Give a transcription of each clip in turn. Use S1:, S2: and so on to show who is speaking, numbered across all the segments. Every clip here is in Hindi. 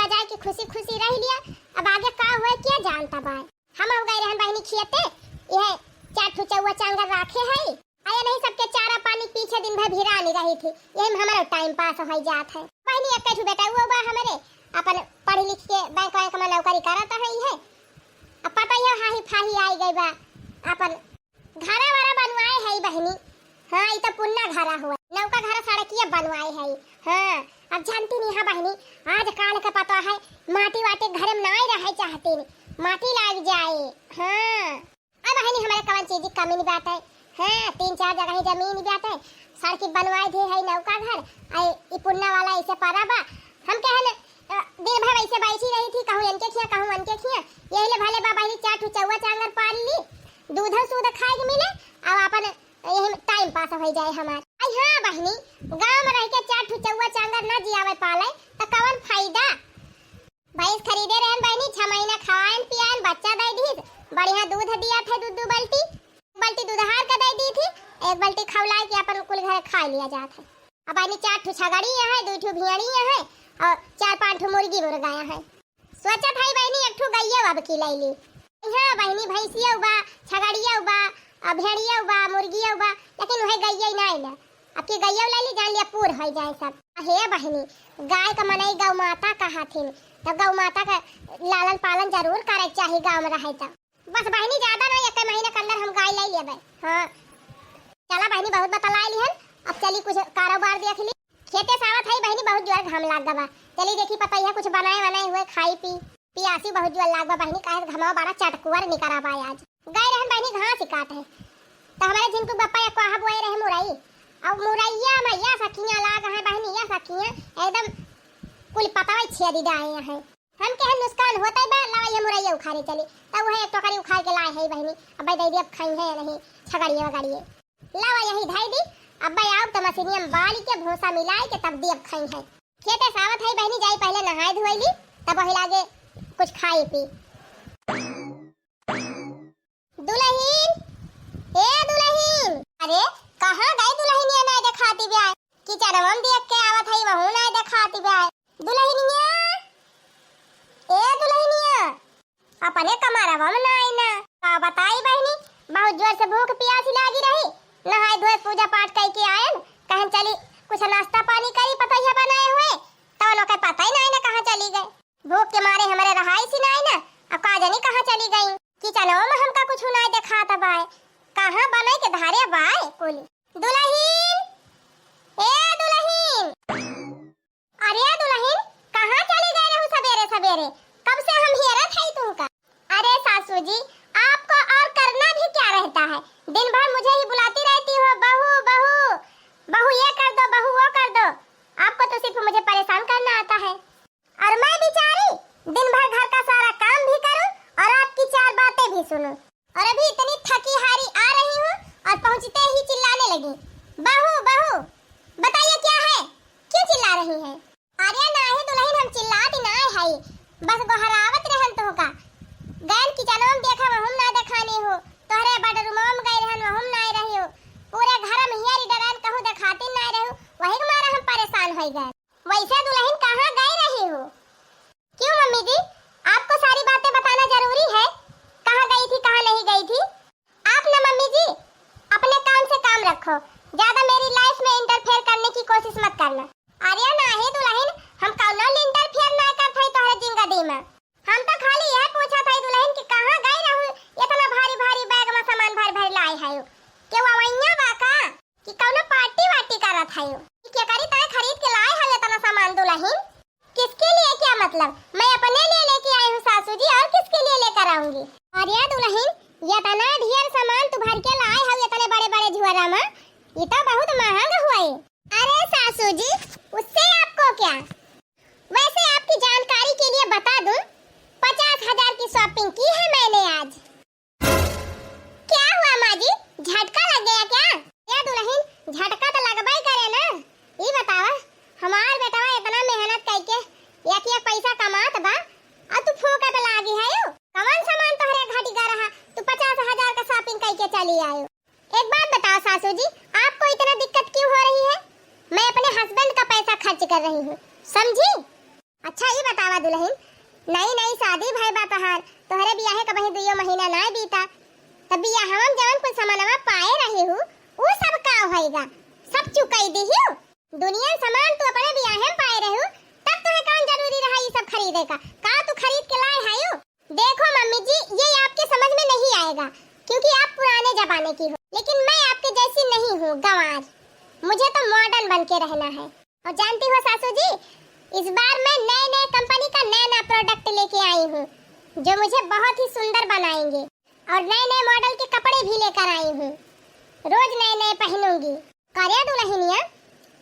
S1: बजाए कि खुशी खुशी रह लिया। अब आगे का हुआ क्या जानता बा। हम हो गए रहन बहनी खियते ये चार ठुचौआ चांगर राखे है आया नहीं सबके चारा पानी पीछे दिन भर भिरा नहीं रही थी। यही हमारा टाइम पास हो जात है। बहनी एक ठु बेटा हुआ बा हमारे अपन पढ़ लिख के बैंक में नौकरी करता है। अब पता है हाही फाही आई गई बा अपन घरा वारा बनवाए है बहनी। हां ई तो पुन्ना घरा हुआ नौका घरा सड़किया बनवाए है। हां अब जानती नहीं है बहनी आज काल का पता है माटी वाटे घर में नहीं रहे चाहती माटी लाग जाए। हां अब बहनी हमारे कौन चीज की कमी नहीं बात है। हां 3-4 जगह ही जमीन बात है सड़क बनवाए थे है नौका घर आई ई पुन्ना वाला ऐसे पारा बा। हम कहन दिन भर ऐसे बैठी रही थी कहूं इनके खिया कहूं उनके खिया यही ले भले बाबा ही चार ठुचौआ चांगर पाल ली दूध सूद खाए के मिले और अपन यही टाइम पास हो जाए हमार। आई हां बहनी गांव में रह के चार ठुचौआ चांगर ना जियावे पाले त कौन फायदा। भैंस खरीदे रहन बहनी 6 महीना खवाएन पियान बच्चा दे दी बढ़िया दूध दिया था दूध बाल्टी बाल्टी दूध हार का दे दी थी एक बाल्टी खवलाए के अपन कुल घर खा लिया जात है। अब बहनी 4 ठु छगड़ी है 2 ठु भियड़ी है और 4-5 ठु मुर्गी मुर्गाया है। सोचा था बहनी एक ठु गैया अब की ले ली। हां बहनी भैंसिया बा छगड़िया बा भेड़िया बा मुर्गिया बा लेकिन वह गैया ही नहीं ना अब की गैया ले ली जान लिया पूर हो जाए सब। हे बहनी गाय का मनई गौ माता कहाथिन तो गौ माता का लालन पालन जरूर करे चाहिए गांव में रहे तो बस बहनी ज्यादा नहीं एक महीने के अंदर हम गाय ले लेबे। हां चला बहनी बहुत बतला ली है अब चली कुछ कारोबार देख ली खेते सावत है बहनी बहुत जोर घाम लाग गवा चली देखी पता है कुछ बनाए हुए खाई पी पियासी बहुत जोर लाग बा बहनी काहे घमा बारा चटकुवर निकरा बा आज गए रहन बहनी घास काट है तो हमारे जिनको बप्पा या कोहा बोए रहे मुरई अब मुरैया मैया सखियां लाग है बहनी या सखियां एकदम कुल पताई छे दी आए हैं। हम कहे नुकसान होता है बा लावा ये मुरैया उखाड़े चली तब वह एक टोकरी उखाड़ के लाए है बहनी अब दे दी अब खाई है नहीं छगड़िए वगड़िए लावा यही धाई दी अब भाई आओ तो मशीनिया में बाली के भूसा मिलाए के तब दी अब खाई है। खेते सावत है बहनी जाई पहले नहाए धोई ली तब वही लागे कुछ खाई पी। दुल्हन ए दुल्हन अरे कहां गई दुल्हनिया ना दिखाती बे किचन में देख के आवत है वहु ना दिखाती बे दुल्हनिया ए दुल्हनिया अपने कमरा में ना आई ना का बताई बहनी बहुत जोर से भूख प्यास लागी रही नहाए धोए पूजा पाठ करके आयन कहन चली कुछ नाश्ता पानी करी पता ही बनाए हुए तो लोग पता ही नहीं ना कहां चली गई भूख के मारे हमारे रहाई सी नहीं ना अब का जानी कहां चली गई किचन में हमका कुछ नहीं दिखाता बाय कहां बने के धारे बाय कोली दुल्हन ए दुल्हन अरे दुल्हन कहां चली गई रहू सवेरे सवेरे कब से हम हेरत है तुमका। अरे सासू जी आपको और करना भी क्या रहता है दिन भर मुझे ही बुलाती रहती हो बहू बहू बहू ये कर दो बहू वो कर दो आपको तो सिर्फ मुझे परेशान करना आता है और मैं बेचारी दिन भर घर का सारा काम भी करूं और आपकी 4 बातें भी सुनूं और अभी इतनी थकी हारी आ रही हूं और पहुंचते ही चिल्लाने लगी बहू बहू बताइए क्या है क्यों चिल्ला रही हैं। अरे नहीं दुल्हन हम चिल्लाती ना है बस गोहरावत रहन तो का गैन किचन में देखा हम ना दिखानी हो तोहरे बेडरूम में गई रहन हम ना रही हो पूरे घर में हियारी डरान कहूं दिखाती ना रहू वही मारा हम परेशान हो गए। वैसे दुल्हन कहां गई रही हो क्यों मम्मी जी आपको सारी बातें बताना जरूरी है कहां गई थी कहां नहीं गई थी। आप ना मम्मी जी अपने काम से काम रखो ज्यादा मेरी लाइफ में इंटरफेयर करने की कोशिश मत करना। अरे नहीं दुल्हन हम कौनो इंटरफेयर ना करत है तोहरे जिंदगी में हम तो खाली यह पूछा था दुल्हन कि कहां गई रहू इतना भारी भारी बैग में सामान भर भर लाए है के ववैया बाका कि कौनो पार्टी वार्टी करत है क्या करी तय खरीद के लाए है इतना सामान दुल्हन किसके लिए क्या मतलब मैं अपने लिए लेके आई हूं सासू जी और किसके लिए लेकर आऊंगी। अरे दुल्हन ये इतना ढेर सामान तू भर के लाए है इतने बड़े बड़े झोरा में ये तो बहुत महंगा हुआ है। अरे सासू जी उससे आपको क्या वैसे आपकी जानकारी के लिए बता दूं 50,000 की शॉपिंग की है मैंने आज। क्या हुआ माँ जी झटका लग गया क्या। ये दुल्हन झटका तो लगबा ही करे ना ये बतावा हमार बेटा इतना मेहनत करके एक पैसा कमात बा और तू फूका पे लागी है यो कौन सामान तोहरे घाटी गा रहा तू 50,000 का शॉपिंग करके चली आयो। एक बात बताओ सासू जी आपको इतना दिक्कत क्यों हो रही है मैं अपने हस्बैंड का पैसा खर्च कर रही हूँ समझी। अच्छा ये बतावा दुल्हन, नई नई शादी भई बा तहार, तोहरे बियाहे का बही 2 महीना ना बीता, तब बियाह हम जवन कुछ सामानवा पाए रही हूँ वो सब का होएगा, सब चुकाई दीहियो। दुनिया सामान तू अपने बियाहे में पाए रही हूँ, तब तुम्हें कौन जरूरी रहा ये सब खरीदे का तू खरीद के लाए है। देखो मम्मी जी, ये आपके समझ में नहीं आएगा क्योंकि आप पुराने जमाने की हो, लेकिन मैं आपके जैसी नहीं हूँ गंवार, मुझे तो मॉडर्न बन के रहना है। और जानती हो सासू जी, इस बार मैं नए नए कंपनी का नया नया प्रोडक्ट लेके आई हूँ जो मुझे बहुत ही सुंदर बनाएंगे, और नए नए मॉडल के कपड़े भी लेकर आई हूँ, रोज नए नए पहनूंगी। करे दुल्हनिया,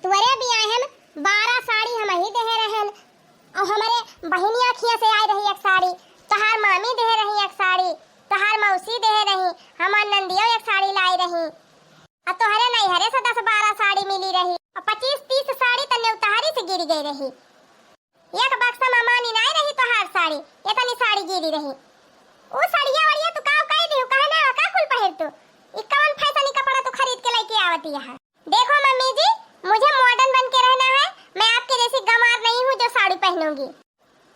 S1: तुअरे बियाहे में 12 साड़ी हम ही दे रहन, और हमारे बहनिया खिया से आई रही एक साड़ी, तहार मामी दे रही एक साड़ी, तहार मौसी दे रही, हमार नंदियो एक साड़ी लाई रही, और तोहरे नहीं हरे से 10-12 साड़ी मिली रही, और 25-30 साड़ी तन्ने उतारी से गिर गई रही। एक बक्सा मामानी नहीं रही तोहार साड़ी, इतनी साड़ी गिरी रही। ओ साड़िया वाड़िया तू काव कह दी कहे ना का कुल पहिर तू, ई कौन फैशनी कपड़ा तू खरीद के लेके आवती है। देखो मम्मी जी, मुझे मॉडर्न बन के रहना है, मैं आपके जैसी गंवार नहीं हूँ जो साड़ी पहनूंगी।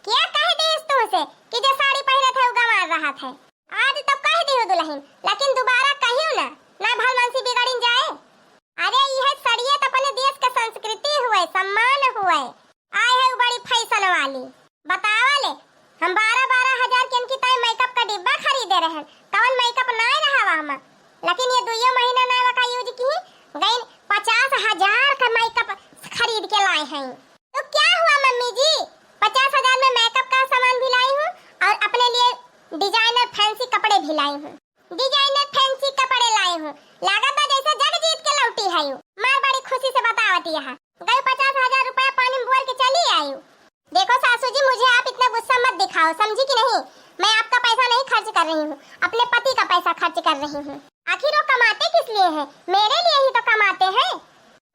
S1: क्या कह दी इस तुमसे कि जो साड़ी पहने थे वो गंवार रहा था, आज तो कह दी हो दुल्हन, लेकिन दोबारा कहियो ना, ना भलमनसी बिगड़न जाए। अरे यह साड़िया तो अपने देश का संस्कृति हुए, सम्मान हुए, आए है बड़ी फैशन वाली। बतावा ले, हम 12-12 हजार के इनकी ताई मेकअप का डिब्बा खरीदे रहे, कौन मेकअप ना रहा हम, लेकिन ये 2 महीना ना का यूज की गई 50 हजार का मेकअप खरीद के लाए हैं। तो क्या हुआ मम्मी जी, 50 हजार में मेकअप का सामान भी लाई हूँ और अपने लिए डिजाइनर फैंसी कपड़े भी लाई हूँ, डिजाइनर फैंसी कपड़े लाई हूँ, लागत है जैसे जग जीत के लौटी है। मां बड़ी खुशी से बतावती है, गई 50 हजार रुपया पानी में बोल के चली आई। देखो सासू जी, मुझे आप इतना गुस्सा मत दिखाओ, समझी कि नहीं, मैं आपका पैसा नहीं खर्च कर रही हूँ, अपने पति का पैसा खर्च कर रही हूँ। आखिर वो कमाते किस लिए हैं, मेरे लिए ही तो कमाते हैं।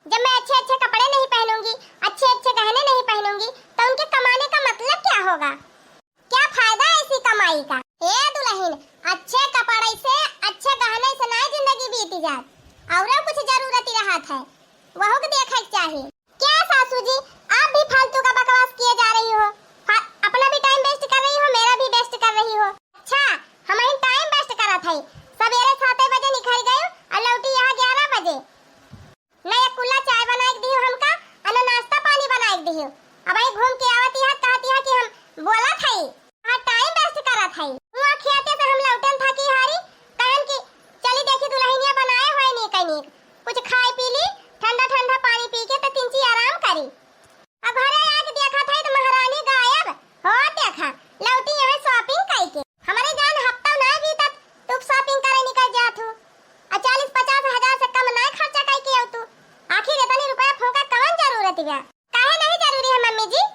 S1: जब मैं अच्छे अच्छे कपड़े नहीं पहनूंगी, अच्छे अच्छे गहने नहीं पहनूंगी, तो उनके कमाने का मतलब क्या होगा, क्या फायदा है इसी कमाई का। ए दुल्हन, अच्छे कपड़े से अच्छे गहने से ना जिंदगी बीती जाए, और कुछ जरूरत रहा है वह को देखा चाहिए। क्या सासू जी, आप भी फालतू का बकवास किए जा रही हो, अपना भी टाइम वेस्ट कर रही हो, मेरा भी वेस्ट कर रही हो। अच्छा, हम ही टाइम वेस्ट करा था, सवेरे 7 बजे निकल गए और लौटी यहाँ 11 बजे, ना एक कुल्ला चाय बना के दियो हमका, और नाश्ता पानी बना के दियो, अब आई घूम के आवती है, कहती है कि हम बोला था हाँ टाइम वेस्ट करा था। हुआ खियाते से हम लौटन था कि हारी कहन की चली देखी दुल्हनिया बनाए हुए नहीं कहीं, कुछ खाई पी ली, ठंडा ठंडा पानी पी के तो 3 आराम करी। अब घरे आके देखा था तो महारानी गायब हो, देखा लौटी यहाँ शॉपिंग कई के, हमारे जान हफ्ता ना बीता तू शॉपिंग करे निकल जात हो, 40-50 हजार से कम ना खर्चा कई के तू, आखिर इतने रुपया फूका कौन जरूरत है, काहे नहीं जरूरी है मम्मी जी,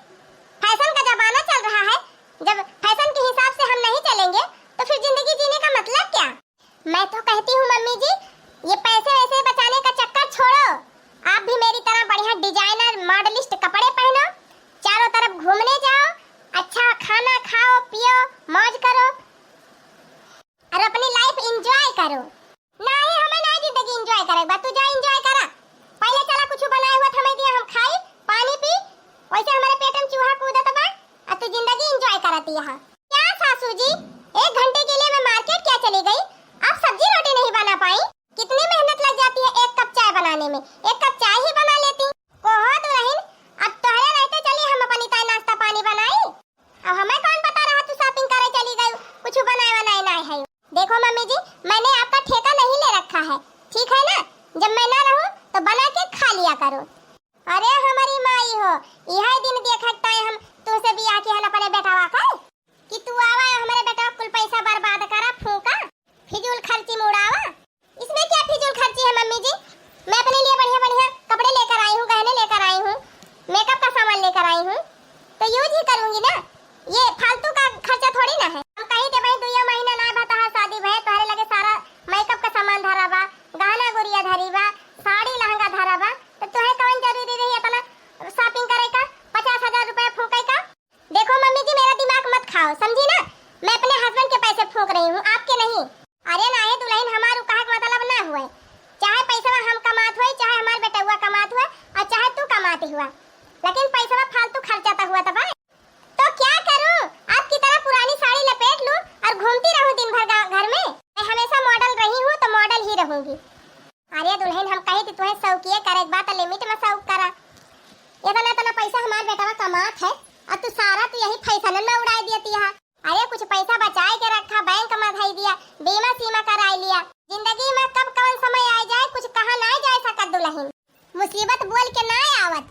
S1: फैशन का जमाना चल रहा है, जब फैशन के हिसाब से हम नहीं चलेंगे तो फिर जिंदगी जीने का मतलब क्या। मैं तो कहती हूँ मम्मी जी, ये पैसे वैसे बचाने का चक्कर छोड़ो, आप भी मेरी तरह बढ़िया डिजाइनर मॉडलिस्ट कपड़े पहनो, चारों तरफ घूमने जाओ, अच्छा खाना खाओ पियो, मौज करो और अपनी लाइफ एंजॉय करो। नहीं हमें नहीं जिंदगी एंजॉय करेगा, तू जा एंजॉय करा, पहले चला कुछ बनाया हुआ था मैं दिया, हम खाई पानी पी, वैसे हमारे पेट में चूहा कूदत बा और तू जिंदगी एंजॉय कराती है। क्या सासू जी, 1 घंटे के लिए मैं मार्केट क्या चली गई, आप सब्जी रोटी नहीं बना पाई, कितनी मेहनत लग जाती है 1 कप चाय बनाने में, 1 कप चाय ही बना लेती। ओहो दुल्हन, अब तोहरे रहते चली हम अपनी ताई नाश्ता पानी बनाई, अब हमें कौन बता रहा तू शॉपिंग करे चली गई, कुछ बनाए नहीं है। देखो मम्मी जी, मैंने आपका ठेका नहीं ले रखा है, ठीक है ना, जब मैं ना रहूं तो बना के खा लिया करो। अरे हमारी माई हो, यह दिन देखता है हम तुझसे बियाह के हल अपने बेटावा का कि तू आवा हमारे बेटा कुल पैसा बर्बाद करा, फूका फिजूल खर्ची मुड़ावा। इसमें क्या फिजूल खर्ची है मम्मी जी, मैं अपने लिए बढ़िया बढ़िया कपड़े लेकर आई हूँ, गहने लेकर आई हूँ, मेकअप का सामान लेकर आई हूँ, तो यूज ही करूंगी ना, ये फालतू का खर्चा थोड़ी ना है। हम कहीं के भाई 2 महीना ना बता शादी भय तोहरे लगे सारा मेकअप का सामान धरा बा, गहना गुड़िया धरी बा, साड़ी लहंगा धरा बा, तो तोहे कौन जरूरी रही अपना शॉपिंग करे का, 50 हजार रुपया फूके का। देखो मम्मी जी, मेरा दिमाग मत खाओ, समझी ना, मैं अपने हस्बैंड के पैसे फूक रही हूँ, आपके नहीं। अरे ना है दुल्हन, हमारू कहा का मतलब ना हुए, चाहे पैसा हम कमात हुए, चाहे हमारे बेटा हुआ कमात हुआ, और चाहे तू कमाती हुआ, लेकिन पैसा फालतू खर्चाता हुआ तब तू यही फैशन में उड़ाई दिया है। अरे कुछ पैसा बचाए के रखा, बैंक में धई दिया, बीमा सीमा कराई लिया। जिंदगी में कब कौन समय आ जाए कुछ कहा ना जाए सकत दुल्हन। मुसीबत बोल के ना आवत।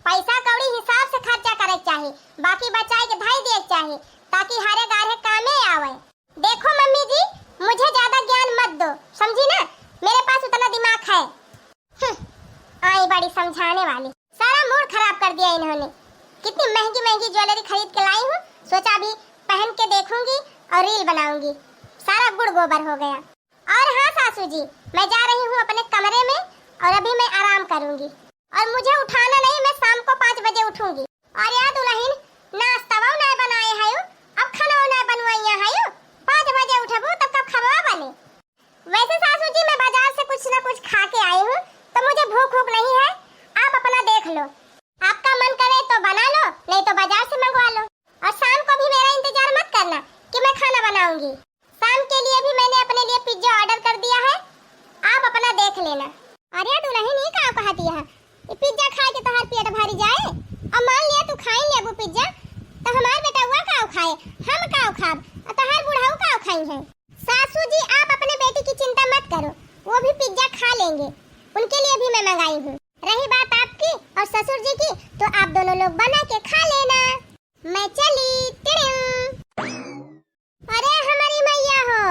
S1: पैसा कौड़ी हिसाब से खर्चा करे चाहिए, बाकी बचाए के धई दे चाहिए ताकि हरे गारे कामे आवे। देखो मम्मी जी, मुझे ज्यादा ज्ञान मत दो, समझी ना? मेरे पास उतना दिमाग है। आई बड़ी समझाने वाली। सारा मूड खराब कर दिया इन्होंने। कितनी महंगी महंगी ज्वेलरी खरीद के लाई हूँ, सोचा अभी पहन के देखूंगी और रील बनाऊंगी। सारा गुड़ गोबर हो गया। और हाँ सासू जी, मैं जा रही हूँ अपने कमरे में और अभी मैं आराम करूंगी। और मुझे उठाना नहीं, मैं शाम को 5 बजे उठूंगी। और यार दुल्हन, नाश्ता वो ना बनाए है, अब खाना ना बनवाइया है। 5 बजे उठबो तब कब खावा बने? वैसे सासू जी मैं बाजार से कुछ ना कुछ खा के आई हूँ, तो मुझे भूख नहीं है। आप अपना देख लो, आपका मन करे तो बना लो, नहीं तो बाजार से मंगवा लो। और शाम को भी मेरा इंतजार मत करना कि मैं खाना बनाऊंगी। शाम के लिए भी मैंने अपने लिए पिज्जा ऑर्डर कर दिया है, आप अपना देख लेना। अरे दुल्हन, ये क्या कहती है? ये पिज्जा खा के तोहार पेट भरी जाए? अब मान लिया तू खाई लेबू पिज्जा, तो हमार बेटा हुआ काऊ खाए, हम काऊ खाब, और तोहार बुढ़ाऊ काऊ खाई है। सासू जी आप अपने बेटी की चिंता मत करो, वो भी पिज्जा खा लेंगे, उनके लिए भी मैं मंगाई हूँ। रही बात आपकी और ससुर जी की, तो आप दोनों लोग बना के खा लेना। मैं चली। अरे हमारी मैया हो,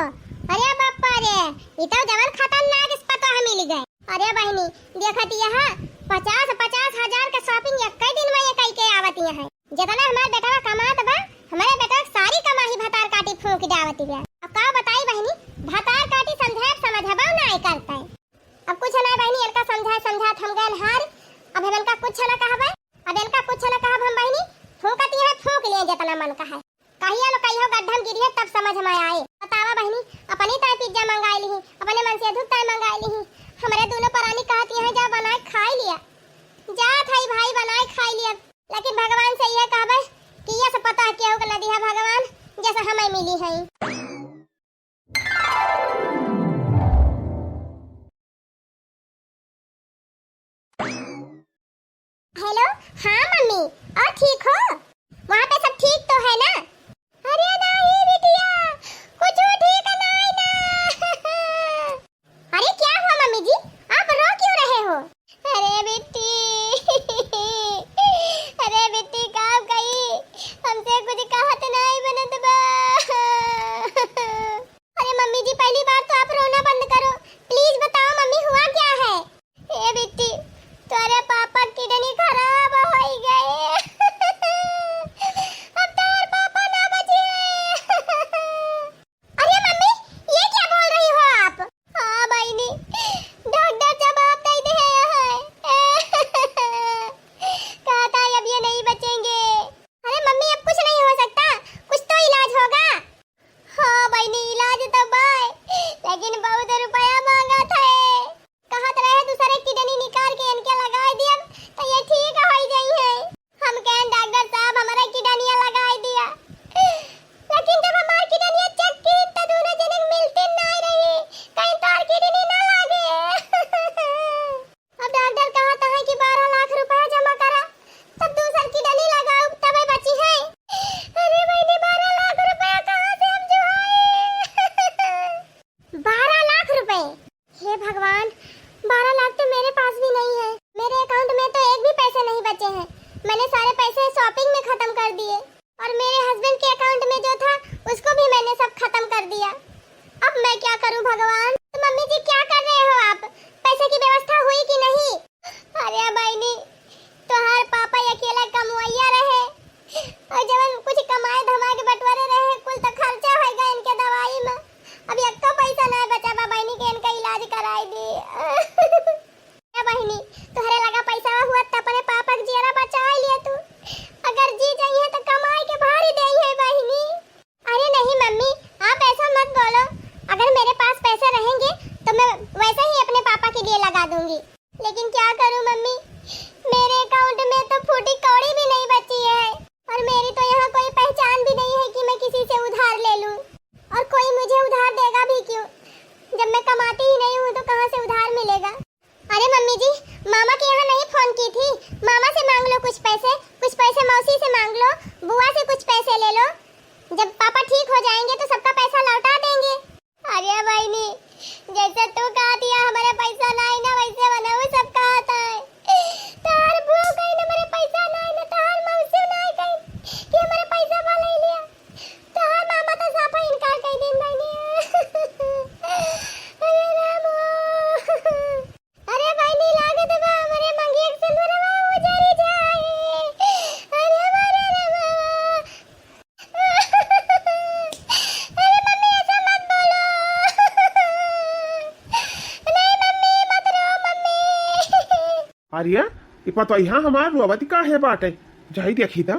S1: अरे बापा रे, ये तो जवन खतरनाक इस पता है मिल गए। अरे बहनी देखती है 50-50 हजार का शॉपिंग एक दिन में ये कई के आवती है। जितना हमारे बेटा कमात बा, हमारे बेटा सारी कमाई भतार काटी फूंक जावती है। अब का बताई बहनी, भतार काटी समझाबा ना करता है। अब कुछ ना बहनी, इनका समझा हम गए हार। अब इनका कुछ ना कहबे, अब इनका कुछ ना कहब हम बहनी, फूंकती है फूंक लिए जितना मन का है। कहिया लो कहियो गड्ढम गिरी है तब समझ में आए। बतावा बहनी, अपनी ताई पिज्जा मंगाई ली, अपने मन से अधूक ताई मंगाई ली। हमारे दोनों परानी कहती हैं जा बनाए खाई लिया, जा थाई भाई बनाए खाई लिया। लेकिन भगवान से यह कहबे कि ये सब पता क्या होगा नदी है भगवान जैसा हमें मिली है। हेलो, हाँ मम्मी, और ठीक हो? वहाँ पे सब ठीक तो है ना? अरे नहीं बिटिया, कुछ ठीक नहीं ना। अरे क्या हुआ मम्मी जी, आप रो क्यों रहे हो? अरे बेटी अरे बेटी कहाँ गई, हमसे कुछ कहत नहीं बनत बा। अरे मम्मी जी पहली बार तो आप रोना बंद करो, प्लीज बताओ मम्मी हुआ क्या है? ए बेटी तेरे पापा किडनी खराब हो गए। अब तेरे पापा ना बचे। अरे मम्मी ये क्या बोल रही हो आप? हाँ बहनी, डॉक्टर जवाब दे दे है। कहता है अब ये नहीं बचेंगे। अरे मम्मी अब कुछ नहीं हो सकता, कुछ तो इलाज होगा। हाँ बहनी इलाज तो बाय, लेकिन बहुत रुपया मांगा था। कहत रहे दूसरे किडनी निकाल के इनके लगा दिया तो ये ठीक हो गई है। हम कहें डॉक्टर साहब हमारा किडनी लगा दिया, लेकिन जब हमारी किडनी चेक की तो दोनों जने मिलते नहीं रही, कहीं तो और किडनी ना लगे। अब डॉक्टर कहता है कि 12 लाख रुपया जमा करा तब दूसरी किडनी लगाओ तब बची है। अरे मैंने 12 लाख रुपया कहाँ से हम जुटाए? 12 लाख रुपए, हे भगवान, 12 लाख तो मेरे पास भी नहीं है। मेरे अकाउंट में तो एक भी पैसे नहीं बचे हैं। मैंने सारे पैसे शॉपिंग में खत्म कर दिए और मेरे हस्बैंड के अकाउंट में जो था उसको भी मैंने सब खत्म कर दिया। अब मैं क्या करूं भगवान? तो मम्मी जी क्या कर रहे हो आप? पैसे की व्यवस्था हुई कि नहीं? अरे बहनी तोहार पापा अकेला कमवैया रहे और जब कुछ कमाए धमाए के बंटवारे रहे कुल तो खर्चा हो गया इनके दवाई में। अब एक तो पैसा नहीं बचा बहनी के इनका इलाज कराई दी। बहनी तुहरे लगा पैसा हुआ तो अपने पापा के जियरा बचा लिया तू, अगर जी जाइए तो कमाई के भारी दे है बहनी। अरे नहीं मम्मी आप ऐसा मत बोलो, अगर मेरे पास पैसे रहेंगे तो मैं वैसे ही अपने पापा के लिए लगा दूंगी। लेकिन क्या करूं मम्मी, मेरे अकाउंट में तो फूटी कौड़ी भी नहीं बची है और मेरी तो यहाँ कोई पहचान से ले लो, जब पापा ठीक हो जाएंगे तो सबका पैसा लौटा देंगे। अरे बहनी, जैसे तू कहा दिया हमारे पैसा ना ना वैसे बनाओ सब कहता है। तार बुआ कहीं ना मेरे पैसा ना ना तार मौसी ना कहीं कि हमारे पैसा वाला ही लिया। तार मामा तो साफा इनकार कर दिन बहनी। अरे रामो, अरे बहनी लागत बा हमारे मंगी एक सिंदूरवा उजड़ी जाए। अरे मारे रामा, अरे मम्मी ऐसा मत बोलो। नहीं मम्मी मत रो मम्मी।
S2: आर्या ये पता यहाँ हमार रुआवती का है बाटे जाई देखी था।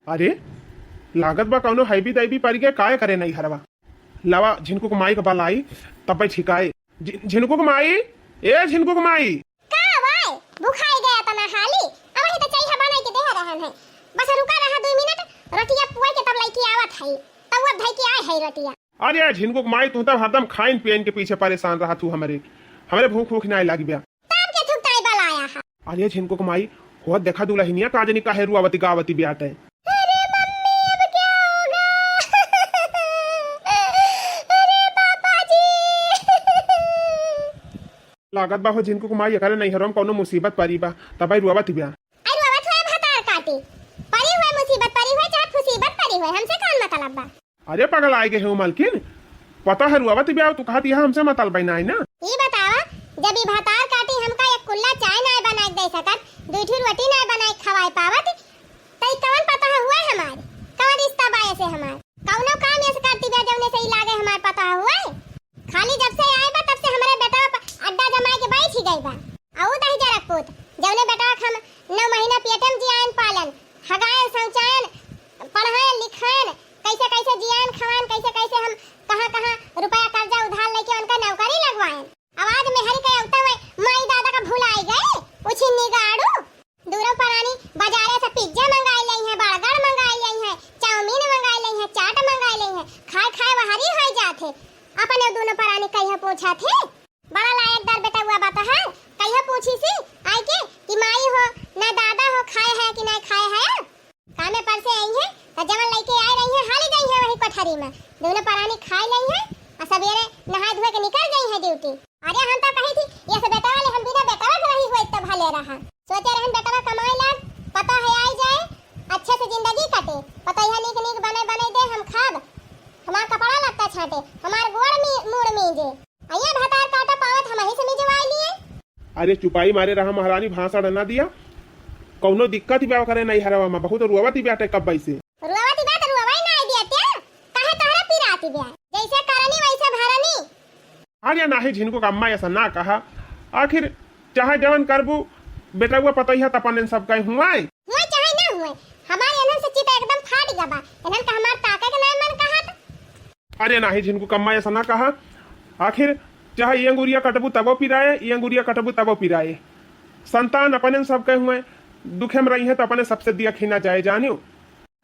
S2: अरे लागत बा कौनो हाईबी दाईबी पड़ गया काय करे नहीं हरवा लावा झिनको कुमाई का बलाई तब छिकाए झिनको कुमाई ए झिनको कुमाई
S1: का भाई भूखाई गया तना हाली अब ही तो चाहिए बनाई के दे रहन है। बस रुका रहा 2 मिनट रोटियां पुआ के तब लईकी आवत है तब वो भाई के आए है रोटियां।
S2: अरे झिनको कुमाई तू तो हरदम खाइन पियन के पीछे परेशान रहा तू हमरे भूख भूख नहीं लाग गया
S1: तब के थुकताई बलाया है।
S2: अरे झिनको कुमाई हो देखा दुलहिनिया काजनी का है रुआवती गावती ब्याट है। लागत बा हो जिनको कुमाई करे नहीं हरम कोनो मुसीबत परी बा तब रुआवती ब्या।
S1: आई रुआवत है भतार काटी परी हुई मुसीबत परी हुई चाहे मुसीबत परी हुई हमसे कौन मतलब बा।
S2: अरे पगल आए गए हो मालकिन पता है रुआवती ब्या तू कहती है हमसे मतलब बना है ना।
S1: ये बतावा जब ई भतार काटी हमका एक कुल्ला चाय ना बनाई दे सकत 2 ठो रोटी ना बनाई खवाई पावत तई कौन पता हुआ हमार कौन रिश्ता बाए से हमार कौनो काम ऐसे करती बे जौने से ही लागे हमार पता हुआ खाली जब से आए बा तब से हमारे बेटा अड्डा जमाए के बैठ ही गई बा। आऊ दही जरा पूत जौने बेटा हम 9 महीना पेटम जियान पालन हगायन शौचायन पढ़ायन लिखायन कैसे कैसे जियान खवान कैसे कैसे हम कहां रुपया कर्जा उधार लेके उनका नौकरी लगवाएं। आवाज में हरी के उठता हुए माई दादा का भुलाई गए उछिन्नी गाड़ू दूरों परानी बाजारे से पिज्जा मंगाई लई है बर्गर मंगाई लई है चाउमीन मंगाई लई है चाट मंगाई लई है खाए खाए वहरी हो जाथे अपने दोनों परानी कहिया पूछा थे बड़ा लायकदार बेटा हुआ बात है कहिया पूछी सी आई के कि माई हो ना दादा हो खाए है कि नहीं खाए है कामे पर से आई है तो जवन लेके आए रही है हाली गई है वही कोठरी में दोनों परानी खाए लई है और सवेरे नहा धोए के निकल गई है ड्यूटी। अरे हम तो कही थी ये सब बेटा वाले हम बिना बेटा के रही हुई तब भले रहा सोचे रहन बेटा कमाए लाग पता है आई जाए अच्छे से जिंदगी कटे पता है नीक नीक बने दे हम खाब हमार कपड़ा लगता छाटे हमार गोड़ में मुड़ मीजे आइए भतार काटा पावत हम ही से मिजवाई लिए।
S2: अरे चुपाई मारे रहा महारानी भाषण ना दिया कौनो दिक्कत ही करे नहीं हरवा में बहुत रुआवती ब्याटे कब बैसे
S1: रुआवती बात रुआवाई ना दिया क्या काहे तोहरा पिराती ब्या जैसे करनी वैसे भरनी।
S2: अरे नाही झिनको का अम्मा ऐसा ना कहा आखिर चाहे जवन करबू बेटा हुआ पता ही है तपन सब कहीं हुआ
S1: चाहे ना हुए हमारे एनन से चिता एकदम फाट गया बा एनन का हमार ताके के नाम मन कहा था।
S2: अरे नाही झिनको कम्मा ऐसा ना कहा आखिर चाहे ये अंगुरिया कटबू तबो पिराए ये अंगुरिया कटबू तबो पिराए संतान अपने सब कहे हुए दुखे में रही है तो अपने सबसे दिया खीना जाए जानियो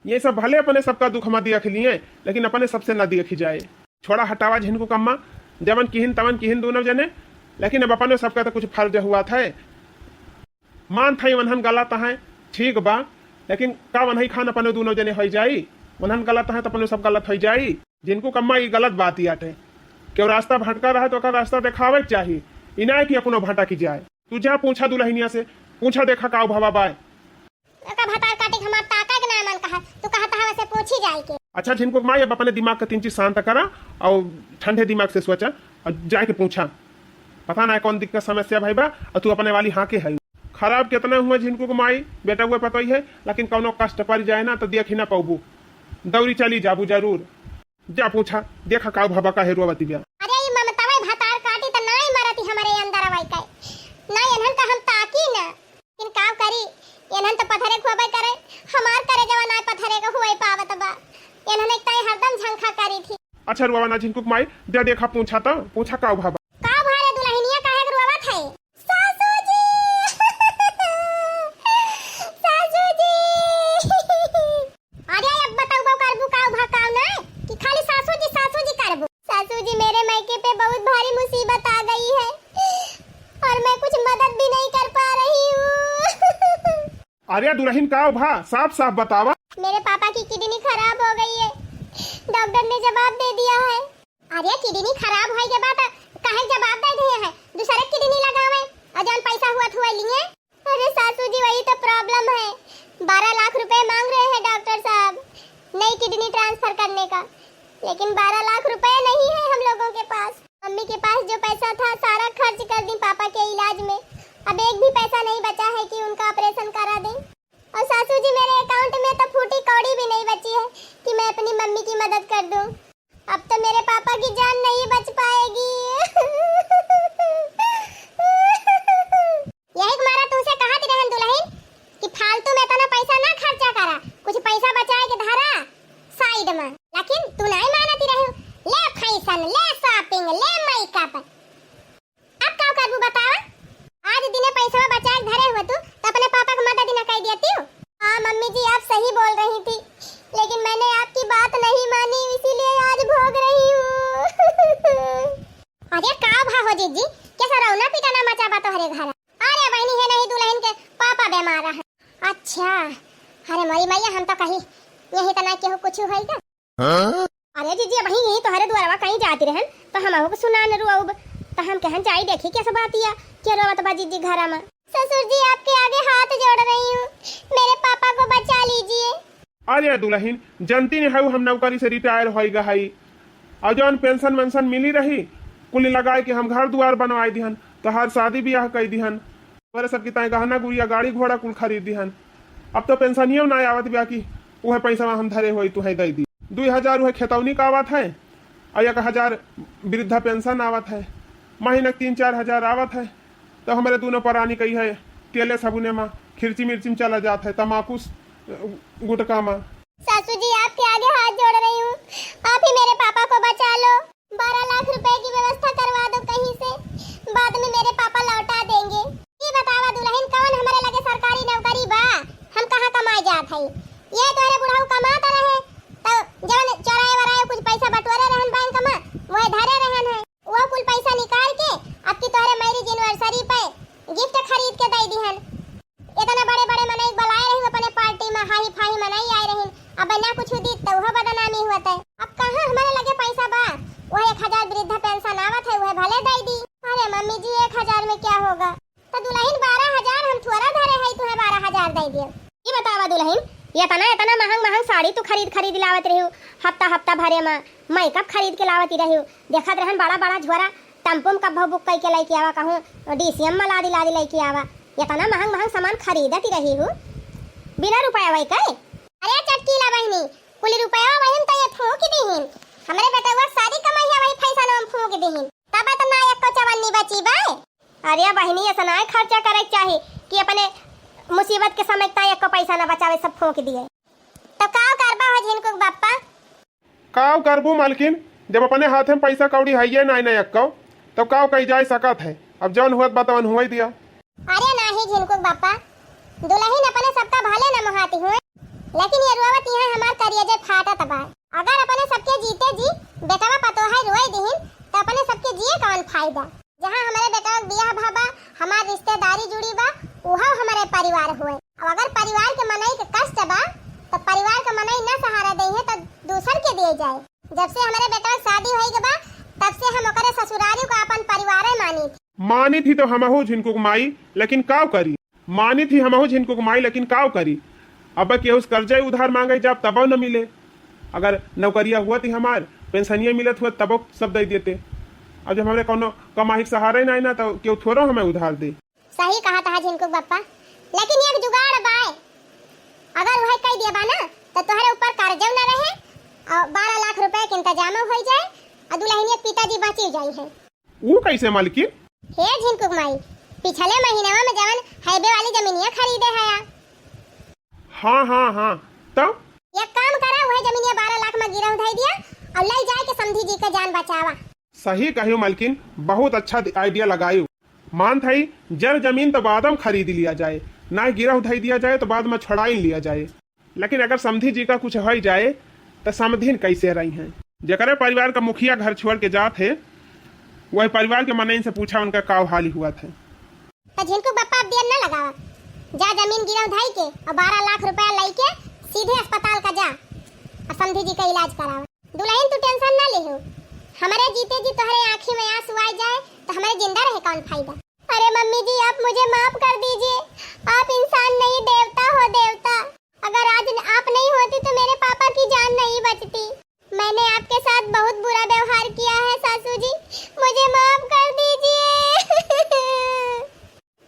S2: ये सब भले अपने सबका दुख में दिया खिलिए लेकिन अपने सबसे न दिया खी जाए छोड़ा हटावा झिनको कम्मा जवन किहिन तवन किहिन दोनों जने लेकिन अब अपने सबका तो कुछ फर्ज हुआ था मान था वनहन गलत है ठीक बा लेकिन का वनही खान अपने दोनों जने हो जाई वनहन गलत है तो अपने सब गलत हो जाई जिनको कम्मा ये गलत बात ही आटे क्यों रास्ता भटका रहा है तो रास्ता दिखावे चाहिए इना कि अपनो भटा की जाए तू जा पूछा दुल्हनिया से पूछा देखा का भवा बाय
S1: का भटा काटे हमार ताका के नाम कहा तू कहता है वैसे पूछी जाए के।
S2: अच्छा जिनको माँ अब अपने दिमाग का 3 चीज शांत करा और ठंडे दिमाग से सोचा और जाके पूछा पता ना कौन दिक्कत समस्या भाई बा और तू अपने वाली हाँ के है खराब कितना हुआ जिनको माई बेटा हुआ पता ही है लेकिन कौनो कष्ट पर जाए ना तो देख ही ना पाबू दौरी चली जाबू जरूर जा पूछा देखा का भवा का हेरुआ बतिया।
S1: अरे ई ममता भाई भतार काटी त नहीं मरती हमारे अंदर आवाई का नहीं एनहन का हम ताकी ना इन काम करी एनहन तो पथरे खुआबे करे हमार करे जवा ना पथरे का हुई पावत बा एनहन एक तई हरदम झंखा करी थी।
S2: अच्छा रुआ ना जिनको माई दे देखा पूछा तो पूछा का भवा
S1: का भारे दुल्हनिया काहे रुआवा थे सासू जी सासू जी अरे अब बताओ बो करबू का भकाव ना कि खाली सासू जी करबू। सासू जी मेरे मायके पे बहुत भारी मुसीबत आ गई है
S2: अरे दुल्हन का भा साफ साफ बतावा।
S1: मेरे पापा की किडनी खराब हो गई है, डॉक्टर ने जवाब दे दिया है। अरे किडनी खराब होए के बाद काहे जवाब दे दिए है, दूसरे किडनी लगावे अजान पैसा हुआ हुआ लिए। अरे सासू जी वही तो प्रॉब्लम है, 12 लाख रुपए मांग रहे हैं डॉक्टर साहब नई किडनी ट्रांसफर करने का, लेकिन 12 लाख रुपए नहीं है हम लोगों के पास। मम्मी के पास जो पैसा था सारा खर्च कर दी पापा के इलाज में, अब एक भी पैसा नहीं बचा है कि उनका ऑपरेशन करा दें। और सासू जी मेरे अकाउंट में तो फूटी कौड़ी भी नहीं बची है कि मैं अपनी मम्मी की मदद कर दूं। अब तो मेरे पापा की जान नहीं बच पाएगी। यही मारा तुमसे कहा थी रहन दुल्हन कि फालतू में इतना पैसा ना खर्चा करा, कुछ पैसा बचाए के धरा साइड में, लेकिन तू नहीं मानती रही। ले फैशन, ले शॉपिंग, ले मेकअप, अब क्या करबू बतावा। आज दिने पैसा बचा के धरे हुए तू तो अपने पापा को मदद न कर देती हो। हाँ मम्मी जी आप सही बोल रही थी, लेकिन मैंने आपकी बात नहीं मानी इसीलिए आज भोग रही हूँ। अरे का भाव हो जीजी, कैसा रौना पिटाना मचा बा तोहरे घर। अरे बहनी है नहीं दुल्हन के पापा बीमार है। अच्छा अरे मरी मैया हम तो कहीं यही तना केहू कुछ होइगा। अरे जीजी अब यही तोहरे द्वारा कहीं जाती रहन तो हम को सुना न रुआब तो हम कहन जाई देखी कैसे बातिया के रोवत बा जीजी घरा में। ससुर जी आपके आगे हाथ जोड़ रही हूँ, मेरे पापा को बचा लीजिए।
S2: अरे दुल्हन जनती ने हम नौकरी से रिटायर हो गई और जौन पेंशन वेंशन मिली रही कुल लगाए कि हम घर द्वार बनवाई दिहन, तो हर शादी ब्याह कर दिहन, तोरे सब की ताई गहना गुड़िया गाड़ी घोड़ा कुल खरीद दिहन। अब तो पेंशनियो ना आवत ब्याह की वह पैसा हम धरे हो तुहे दे दी। 2000 वह खेतौनी का आवत है और 1000 वृद्धा पेंशन आवत है, महीने 3-4 हजार आवत है। तो हमारे दोनों परानी कही है तेले साबुने में खिरची मिर्ची में चला जाता है, तमाकू गुटका में।
S1: सासू जी आपके आगे हाथ जोड़ रही हूँ, आप ही मेरे पापा को बचा लो। 12 लाख रुपए की व्यवस्था करवा दो कहीं से, बाद में मेरे पापा लौटा देंगे। ये बतावा दुल्हन कौन हमारे लगे सरकारी नौकरी बा, हम कहाँ कमाए जात है। ये तोरे बुढ़ाऊ कमाता रहे तो जवन चौराहे वराहे कुछ पैसा बटोरे रहन बैंक में वह धरे रहन है, वो कुल पैसा निकाल के अब की तोरे मैरिज एनिवर्सरी पे गिफ्ट खरीद के दे दिहन। इतना बड़े बड़े मनई बुलाए रही अपने पार्टी में, हाई फाई मनई आए रही, अब ना कुछ दी तो वह बदनामी हुआ। अब कहाँ हमारे लगे पैसा बा, वह 1000 वृद्धा पेंशन आवत है वह भले दे दी। अरे मम्मी जी 1000 में क्या होगा, तो दुल्हन 12000 हम थोड़ा धरे है तुम्हें 12000 दे दियो। ये बतावा दुल्हन ये तना महंग साड़ी तू खरीद लावत रही, हफ्ता हफ्ता भरे में मेकअप खरीद के लावत रही, देखत रहन बड़ा झोरा टेम्पो में कब बुक करके लेके आवा, कहूँ डीसीएम में लादी लेके आवा। इतना महंग सामान खरीदती रही हूँ बिना रुपया वही कहे। अरे चटकीला बहनी कुल रुपया वही तो ये फूंक दीहिन, हमारे बेटा हुआ शादी कमाई है वही पैसा हम फूंक दीहिन, तब तो ना एक को चवन्नी बची बा। अरे बहनी ऐसा ना खर्चा करे चाहिए कि अपने मुसीबत के समय ता एक को पैसा ना बचावे सब फूंक दिए। तो का करबा हो जिनको बापा
S2: काव करबू मालकिन, जब अपने हाथ में पैसा कौड़ी है ये ना एक तो काव कही जाए सकत है, अब जौन हुआ बतावन हुआ ही दिया।
S1: अरे नहीं झिनको बापा दुल्हन अपने सबका भले न महाती हुए, लेकिन ये रुआवत यहाँ हमार करियजे फाटत बा। अगर अपने सबके जीते जी बेटवा पतोहा रोए दिहिन तो अपने सबके जिए कौन फायदा। जहाँ हमारे बेटा बियाह भाबा हमार रिश्तेदारी जुड़ी बा वहाँ हमारे परिवार हुए। अब अगर परिवार के मनई के कष्ट बा तो परिवार का मनई न सहारा दे है तो दूसर के दिए जाए। जब से हमारे बेटा शादी होई के बा तब से हम ओकरे ससुराली को अपन परिवार
S2: मानी थी तो हमहू झिनको माई, लेकिन काव करी। मानी थी हमहू झिनको माई, लेकिन काव करी। अब केहू कर्जे उधार मांगे जब तब न मिले, अगर नौकरिया हुआ थी हमार पेंशनिया मिलत हुआ तब सब दे देते। अब जब हमारे कोनो कमाई सहारे नहीं ना तो केहू थोड़ा हमें उधार दे।
S1: सही कहा था झिनको बापा, लेकिन एक जुगाड़ बाय, अगर वह कह दिया बा ना तो तुम्हारे ऊपर कर्जा न रहे और 12 लाख रुपए के इंतजाम हो जाए और दुल्हनिया पिताजी बची जाई है।
S2: वो कैसे मालकिन?
S1: हे झिनको माई पिछले महीने में जवन हाईवे वाली जमीनिया खरीदे है।
S2: हाँ तो
S1: एक काम करा वह जमीनिया 12 लाख में गिरव धई दिया और ले जाए के समधी जी का जान बचावा।
S2: सही कहियो मालकिन, बहुत अच्छा आइडिया लगायू। मान थई जर जमीन तो बाद में खरीद लिया जाए, ना गिरव धई दिया जाए तो बाद में छुड़ा लिया जाए। लेकिन अगर समधी जी का कुछ हो जाए तो समधीन कैसे रही हैं। जकरे परिवार का मुखिया घर छोड़ के जात है वही परिवार के मनई से पूछा उनका का हाल हुआ था।
S1: तो झिनको बापा अब देर न लगावा, जा जमीन गिरव धाई के और 12 लाख रुपया लेके सीधे अस्पताल का जा और समधी जी का इलाज करावा। दुल्हन तू टेंशन ना ले हो, हमारे जीते जी तुम्हारे आँखी में आंसू आ जाए तो हमारे जिंदा रहे कौन फायदा। अरे मम्मी जी आप मुझे माफ कर दीजिए, आप इंसान नहीं देवता हो देवता। अगर आज आप नहीं होती तो मेरे पापा की जान नहीं बचती। मैंने आपके साथ बहुत बुरा व्यवहार किया है सासू जी, मुझे माफ कर दीजिए।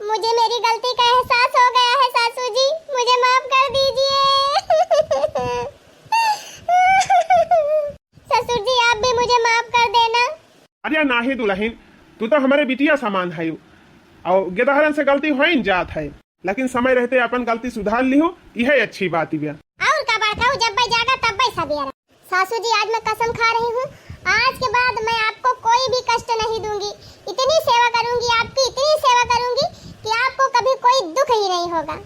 S1: मुझे मेरी गलती का एहसास हो गया है सासू जी, मुझे माफ कर दीजिए। ससुर जी आप भी मुझे माफ कर देना।
S2: अरे नाही दुल्हन, तू तो हमारे बिटिया समान है और गेदहरन से गलती हो ही जात है, लेकिन समय रहते अपन गलती सुधार लिहो, यह अच्छी बात है।
S1: और का बड़का जब भाई जागा तब भाई सवेरा। सासू जी आज मैं कसम खा रही हूँ, आज के बाद मैं आपको कोई भी कष्ट नहीं दूंगी, इतनी सेवा करूंगी, आपकी इतनी सेवा करूंगी कि आपको कभी कोई दुख ही नहीं होगा।